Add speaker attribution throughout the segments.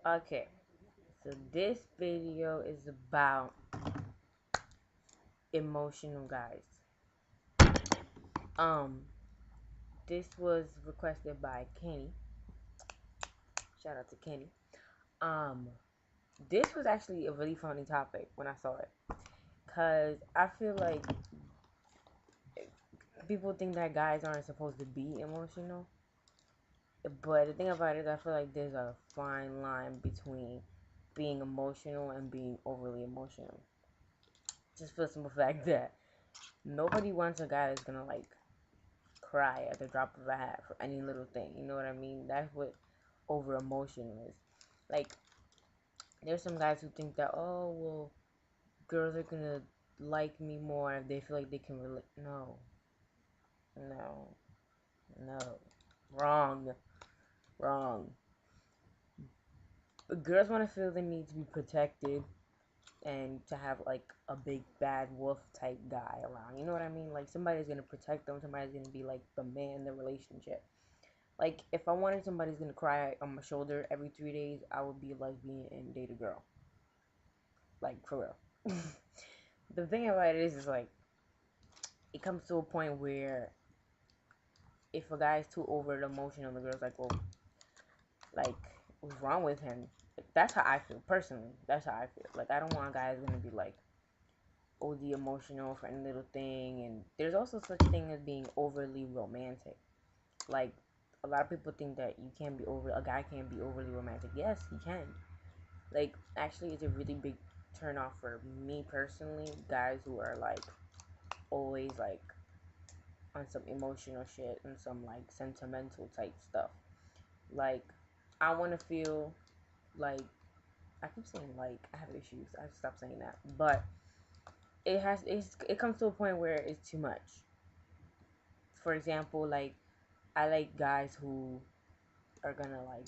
Speaker 1: Okay, so this video is about emotional guys. Um, this was requested by Kenny. Shout out to Kenny. Um, this was actually a really funny topic when I saw it, cause I feel like people think that guys aren't supposed to be emotional, but the thing about it is I feel like there's a fine line between being emotional and being overly emotional. Just for the simple fact that nobody wants a guy that's gonna like cry at the drop of a hat for any little thing. You know what I mean? That's what over emotional is. Like, there's some guys who think that, oh, well, girls are gonna like me more if they feel like they can relate. No, no, no. Wrong, wrong. But girls want to feel the need to be protected and to have like a big bad wolf type guy around. You know what I mean? Like somebody's gonna protect them. Somebody's gonna be like the man in the relationship. Like, if I wanted somebody's gonna cry on my shoulder every 3 days, I would be like being and date a girl. Like, for real. The thing about it is like, it comes to a point where if a guy's too over emotional, the girl's like, well, like, what's wrong with him? Like, that's how I feel, personally. That's how I feel. Like, I don't want a guy that's gonna be like, OD emotional for any little thing. And there's also such thing as being overly romantic. Like, a lot of people think that a guy can't be overly romantic. Yes, he can. Like, actually, it's a really big turn off for me personally. Guys who are like always like on some emotional shit and some like sentimental type stuff. Like, I want to feel like, I keep saying like I have issues. I have to stop saying that. But it comes to a point where it's too much. For example, like, I like guys who are gonna like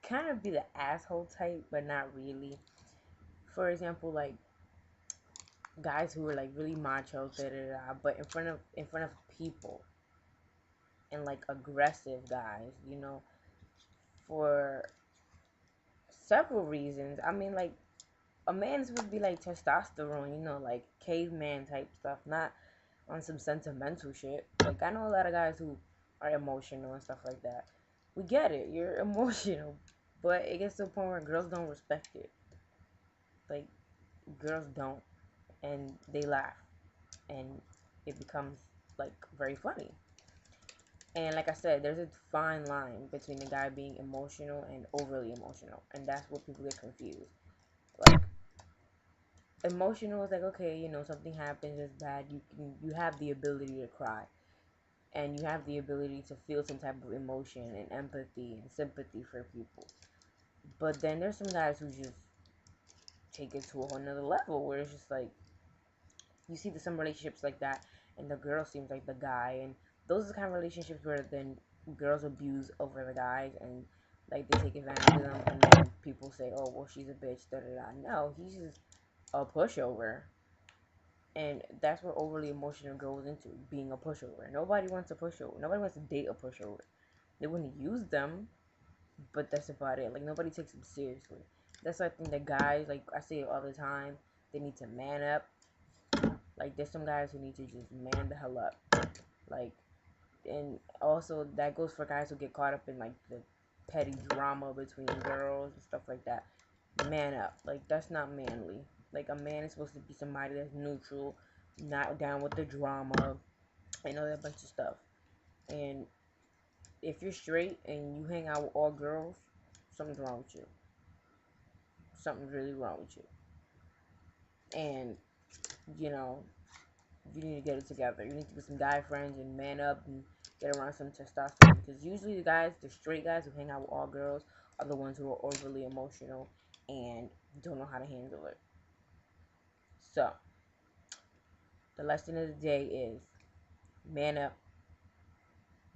Speaker 1: kind of be the asshole type, but not really. For example, like guys who are like really macho, da da da, but in front of people, and like aggressive guys, for several reasons. I mean, like, a man's would be like testosterone, like caveman type stuff, not on some sentimental shit. Like, I know a lot of guys who are emotional and stuff like that. We get it, you're emotional, but it gets to a point where girls don't respect it. Like, girls don't, and they laugh, and it becomes like very funny. And like I said, there's a fine line between the guy being emotional and overly emotional, and that's what people get confused. Like, emotional is like, okay, something happens, it's bad. You have the ability to cry, and you have the ability to feel some type of emotion and empathy and sympathy for people. But then there's some guys who just take it to a whole nother level, where it's just like, you see some relationships like that, and the girl seems like the guy, and those are the kind of relationships where then girls abuse over the guys, and like they take advantage of them, and then people say, oh, well, she's a bitch, da da da. No, he's just a pushover. And that's where overly emotional goes into, being a pushover. Nobody wants a pushover. Nobody wants to date a pushover. They want to use them, but that's about it. Like, nobody takes them seriously. That's why I think that guys, like I say it all the time, they need to man up. Like, there's some guys who need to just man the hell up. Like, and also that goes for guys who get caught up in like the petty drama between girls and stuff like that. Man up. Like, that's not manly. Like, a man is supposed to be somebody that's neutral, not down with the drama, and all that bunch of stuff. And if you're straight and you hang out with all girls, something's wrong with you. Something's really wrong with you. And, you know, you need to get it together. You need to get some guy friends and man up and get around some testosterone. Because usually the straight guys who hang out with all girls are the ones who are overly emotional and don't know how to handle it. So, the lesson of the day is man up.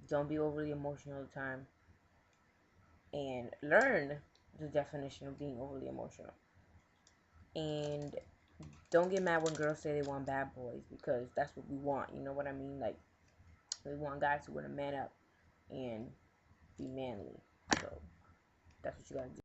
Speaker 1: Don't be overly emotional all the time. And learn the definition of being overly emotional. And don't get mad when girls say they want bad boys, because that's what we want. You know what I mean? Like, we want guys who want to man up and be manly. So that's what you gotta do.